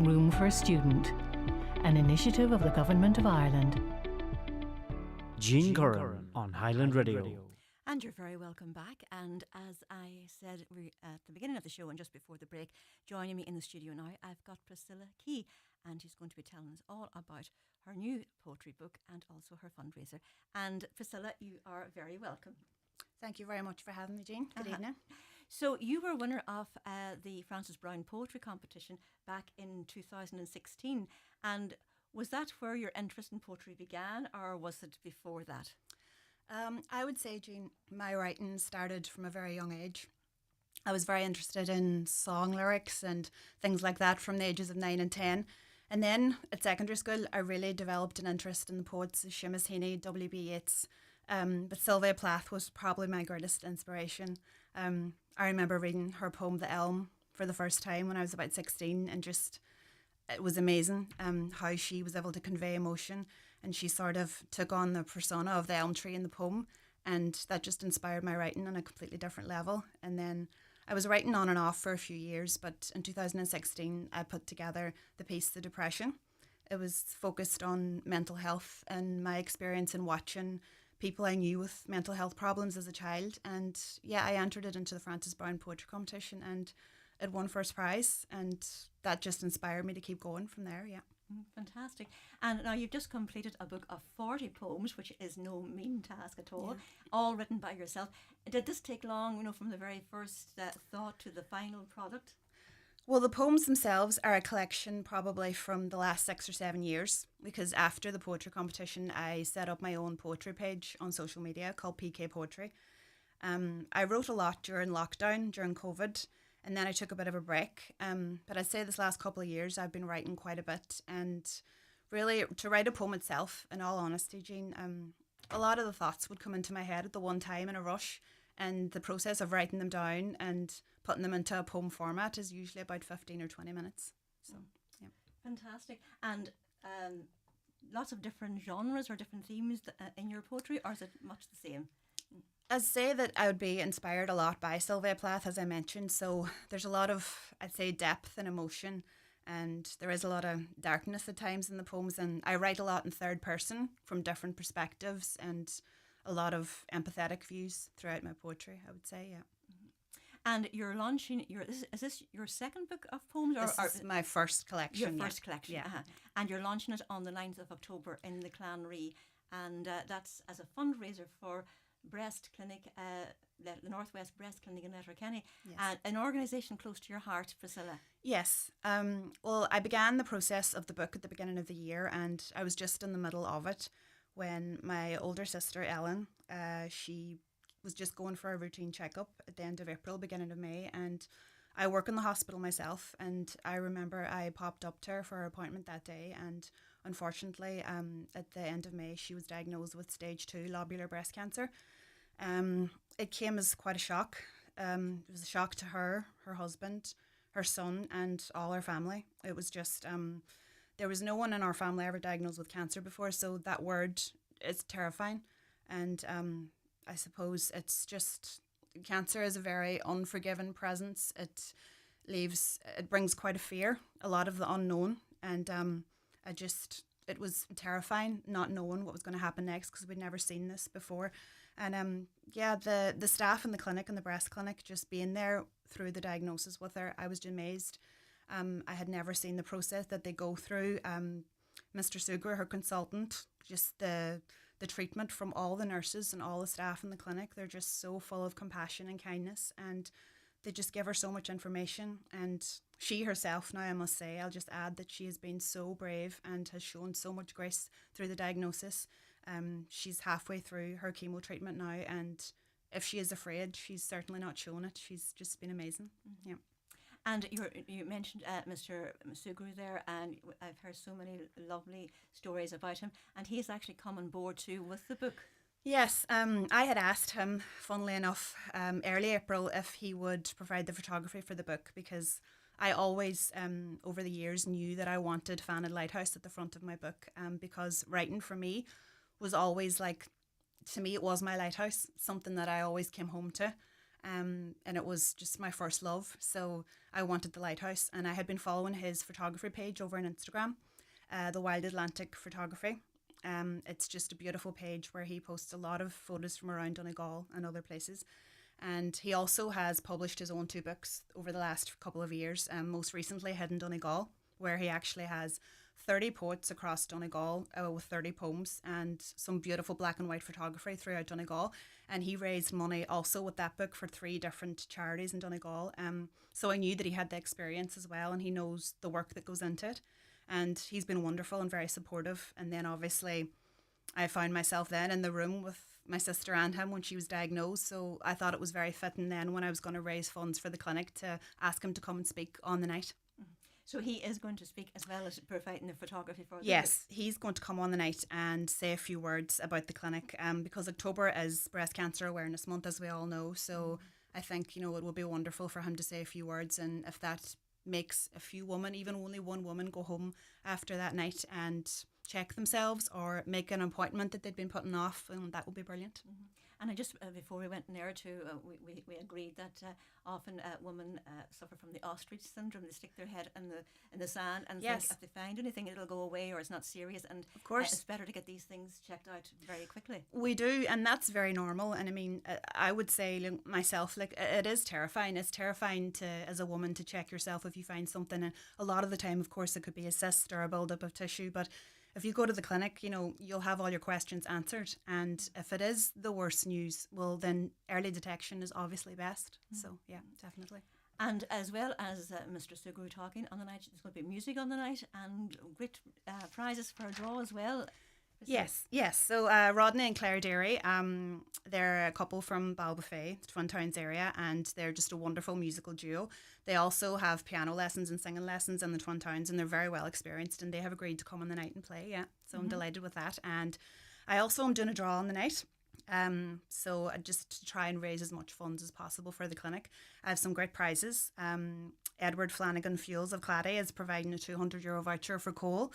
Room for a Student, an initiative of the Government of Ireland. Jean Curran on Highland Radio. And you're very welcome back. And as I said at the beginning of the show and just before the break, joining me in the studio now, I've got Priscilla Kee, and she's going to be telling us all about her new poetry book and also her fundraiser. And Priscilla, you are very welcome. Thank you very much for having me, Jean. Good evening. So you were winner of the Frances Browne Poetry Competition back in 2016. And was that where your interest in poetry began, or was it before that? I would say, Jean, my writing started from a very young age. I was very interested in song lyrics and things like that from the ages of 9 and 10. And then at secondary school, I really developed an interest in the poets Seamus Heaney, W.B. Yeats. But Sylvia Plath was probably my greatest inspiration. I remember reading her poem, The Elm, for the first time when I was about 16, and just, it was amazing how she was able to convey emotion, and she sort of took on the persona of the elm tree in the poem, and that just inspired my writing on a completely different level. And then I was writing on and off for a few years, but in 2016 I put together the piece The Depression. It was focused on mental health and my experience in watching people I knew with mental health problems as a child. And yeah, I entered it into the Frances Browne Poetry Competition and it won first prize, and that just inspired me to keep going from there. Yeah. Fantastic. And now you've just completed a book of 40 poems, which is no mean task at all, all written by yourself. Did this take long, from the very first thought to the final product? Well, the poems themselves are a collection probably from the last 6 or 7 years, because after the poetry competition, I set up my own poetry page on social media called PK Poetry. I wrote a lot during lockdown, during COVID, and then I took a bit of a break. But I'd say this last couple of years, I've been writing quite a bit. And really, to write a poem itself, in all honesty, Jean, a lot of the thoughts would come into my head at the one time in a rush. And the process of writing them down and putting them into a poem format is usually about 15 or 20 minutes. So, yeah. Fantastic. And lots of different genres or different themes in your poetry, or is it much the same? I'd say that I would be inspired a lot by Sylvia Plath, as I mentioned. So there's a lot of, I'd say, depth and emotion, and there is a lot of darkness at times in the poems. And I write a lot in third person from different perspectives and a lot of empathetic views throughout my poetry, I would say, yeah. And you're launching is this your second book of poems? This is my first collection. Your first collection, yeah. Uh-huh. And you're launching it on the 9th of October in the Clanree, and that's as a fundraiser for breast clinic, the Northwest Breast Clinic in Letterkenny, yes. An organisation close to your heart, Priscilla. Yes. Well, I began the process of the book at the beginning of the year, and I was just in the middle of it when my older sister, Ellen, she was just going for a routine checkup at the end of April, beginning of May, and I work in the hospital myself, and I remember I popped up to her for her appointment that day, and unfortunately, at the end of May, she was diagnosed with stage 2 lobular breast cancer. It came as quite a shock. It was a shock to her, her husband, her son, and all her family. It was just, there was no one in our family ever diagnosed with cancer before, so that word is terrifying. And I suppose it's just, cancer is a very unforgiving presence. It brings quite a fear, a lot of the unknown. And it was terrifying not knowing what was going to happen next, because we'd never seen this before. And the staff in the clinic, in the breast clinic, just being there through the diagnosis with her, I was amazed. I had never seen the process that they go through. Mr. Sugar, her consultant, just the treatment from all the nurses and all the staff in the clinic, they're just so full of compassion and kindness, and they just give her so much information. And she herself now, I must say, I'll just add that she has been so brave and has shown so much grace through the diagnosis. She's halfway through her chemo treatment now, and if she is afraid, she's certainly not shown it. She's just been amazing. Mm-hmm. Yeah. And you mentioned Mr. Sugru there, and I've heard so many lovely stories about him, and he's actually come on board too with the book. Yes, I had asked him, funnily enough, early April if he would provide the photography for the book, because I always, over the years, knew that I wanted Faned Lighthouse at the front of my book, because writing for me was always like, to me it was my lighthouse, something that I always came home to. And it was just my first love. So I wanted the lighthouse, and I had been following his photography page over on Instagram, the Wild Atlantic Photography. It's just a beautiful page where he posts a lot of photos from around Donegal and other places. And he also has published his own 2 books over the last couple of years, most recently Hidden Donegal, where he actually has 30 poets across Donegal with 30 poems and some beautiful black and white photography throughout Donegal. And he raised money also with that book for 3 different charities in Donegal. So I knew that he had the experience as well, and he knows the work that goes into it. And he's been wonderful and very supportive. And then obviously I found myself then in the room with my sister and him when she was diagnosed. So I thought it was very fitting then, when I was going to raise funds for the clinic, to ask him to come and speak on the night. So he is going to speak as well as providing the photography for the Yes, he's going to come on the night and say a few words about the clinic, because October is Breast Cancer Awareness Month, as we all know. So I think, it will be wonderful for him to say a few words, and if that makes a few women, even only one woman, go home after that night and check themselves or make an appointment that they'd been putting off, and that would be brilliant. And I just, before we went in there too, we agreed that often women suffer from the ostrich syndrome. They stick their head in the sand and Yes. think if they find anything, it'll go away or it's not serious. And Of course. it's better to get these things checked out very quickly. We do, and that's very normal. And I mean, I would say myself, like, it is terrifying. It's terrifying as a woman, to check yourself if you find something. And a lot of the time, of course, it could be a cyst or a buildup of tissue. But if you go to the clinic, you'll have all your questions answered. And if it is the worst news, well, then early detection is obviously best. So yeah, definitely. And as well as Mr. Sugu talking on the night, there's going to be music on the night and great prizes for a draw as well. Yes. So Rodney and Claire Derry, they're a couple from Balbuffet, Twin Towns area, and they're just a wonderful musical duo. They also have piano lessons and singing lessons in the Twin Towns, and they're very well experienced, and they have agreed to come on the night and play. Yeah, so I'm delighted with that. And I also am doing a draw on the night. So just to try and raise as much funds as possible for the clinic. I have some great prizes. Edward Flanagan Fuels of Clady is providing a €200 voucher for coal.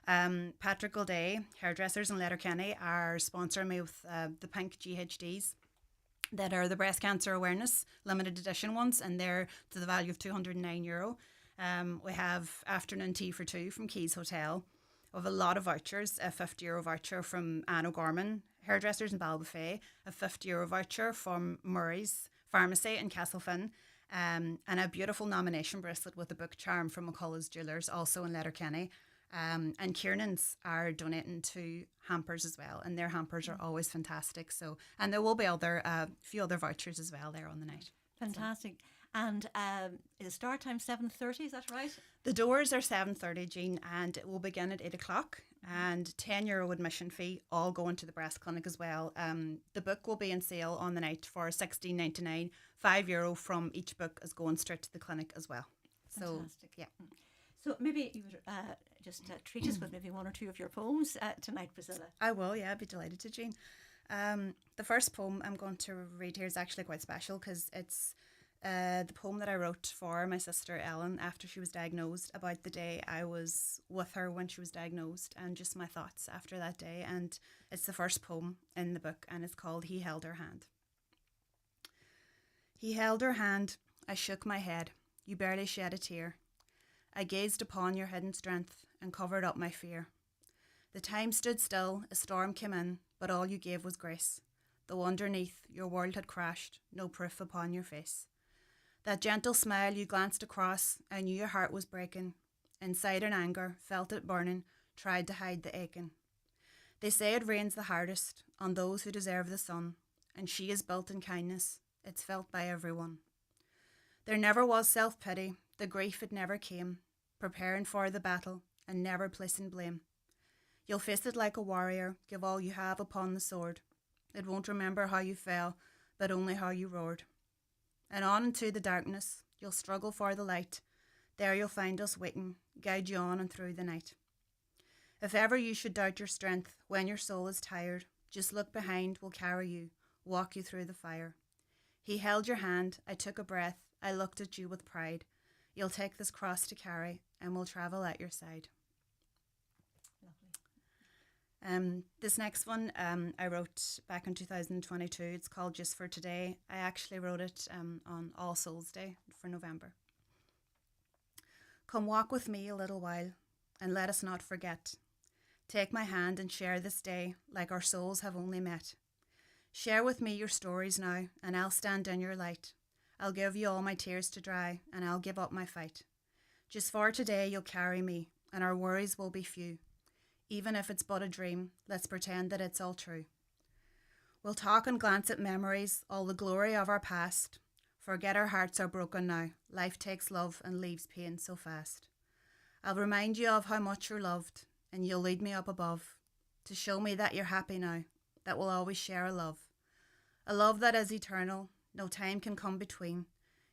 Patrick Gilday, Hairdressers in Letterkenny, are sponsoring me with the pink GHDs that are the breast cancer awareness limited edition ones, and they're to the value of €209. We have afternoon tea for 2 from Keys Hotel. We have a lot of vouchers, a €50 voucher from Anne O'Gorman, Hairdressers in Balbuffet, a €50 voucher from Murray's Pharmacy in Castlefin, and a beautiful nomination bracelet with a book charm from McCullough's Jewellers, also in Letterkenny. And Kieran's are donating to hampers as well, and their hampers are always fantastic. So, and there will be few other vouchers as well there on the night. Fantastic. And is the start time 7:30? Is that right? The doors are 7:30, Jean, and it will begin at 8 o'clock. And €10 admission fee, all going to the breast clinic as well. The book will be on sale on the night for $16.99. €5 from each book is going straight to the clinic as well. Fantastic. So yeah. So maybe you would just treat us with maybe 1 or 2 of your poems tonight, Priscilla. I will, yeah, I'd be delighted to, Jean. The first poem I'm going to read here is actually quite special, because it's the poem that I wrote for my sister Ellen after she was diagnosed, about the day I was with her when she was diagnosed, and just my thoughts after that day. And it's the first poem in the book, and it's called He Held Her Hand. He held her hand, I shook my head, you barely shed a tear. I gazed upon your hidden strength and covered up my fear. The time stood still, a storm came in, but all you gave was grace. Though underneath your world had crashed, no proof upon your face. That gentle smile you glanced across, I knew your heart was breaking. Inside in anger, felt it burning, tried to hide the aching. They say it rains the hardest on those who deserve the sun, and she is built in kindness, it's felt by everyone. There never was self-pity, the grief it never came, preparing for the battle and never placing blame. You'll face it like a warrior, give all you have upon the sword. It won't remember how you fell, but only how you roared. And on into the darkness, you'll struggle for the light. There you'll find us waiting, guide you on and through the night. If ever you should doubt your strength, when your soul is tired, just look behind, we'll carry you, walk you through the fire. He held your hand, I took a breath, I looked at you with pride. You'll take this cross to carry, and we'll travel at your side. Lovely. This next one I wrote back in 2022. It's called Just for Today. I actually wrote it on All Souls Day for November. Come walk with me a little while, and let us not forget. Take my hand and share this day like our souls have only met. Share with me your stories now, and I'll stand in your light. I'll give you all my tears to dry, and I'll give up my fight. Just for today you'll carry me, and our worries will be few. Even if it's but a dream, let's pretend that it's all true. We'll talk and glance at memories, all the glory of our past. Forget our hearts are broken now. Life takes love and leaves pain so fast. I'll remind you of how much you're loved, and you'll lead me up above to show me that you're happy now, that we'll always share a love that is eternal, no time can come between.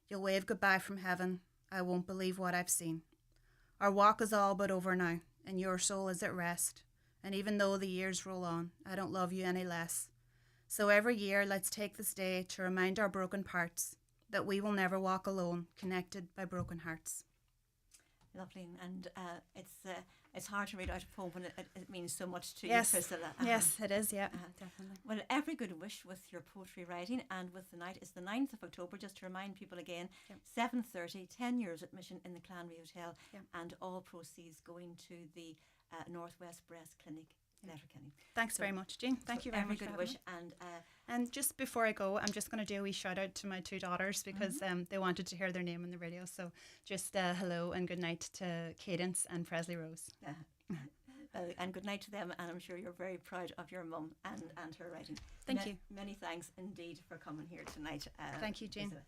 You'll wave goodbye from heaven, I won't believe what I've seen. Our walk is all but over now, and your soul is at rest, and even though the years roll on, I don't love you any less. So every year, let's take this day to remind our broken parts that we will never walk alone, connected by broken hearts. Lovely, and it's hard to read out a poem when it means so much to Yes. you, Priscilla. Yes, it is, yeah, definitely. Well, every good wish with your poetry writing, and with the night is the 9th of October, just to remind people again, 7:30, 10 years admission in the Clanry Hotel, and all proceeds going to the Northwest Breast Clinic, Letterkenny. Thanks very much, Jean. Thank you very every much. good for wish, having me. and And just before I go, I'm just going to do a wee shout out to my two daughters because they wanted to hear their name on the radio. So just hello and good night to Cadence and Presley Rose. and good night to them, and I'm sure you're very proud of your mum and her writing. Thank you. Many thanks indeed for coming here tonight. Thank you, Jean. Priscilla.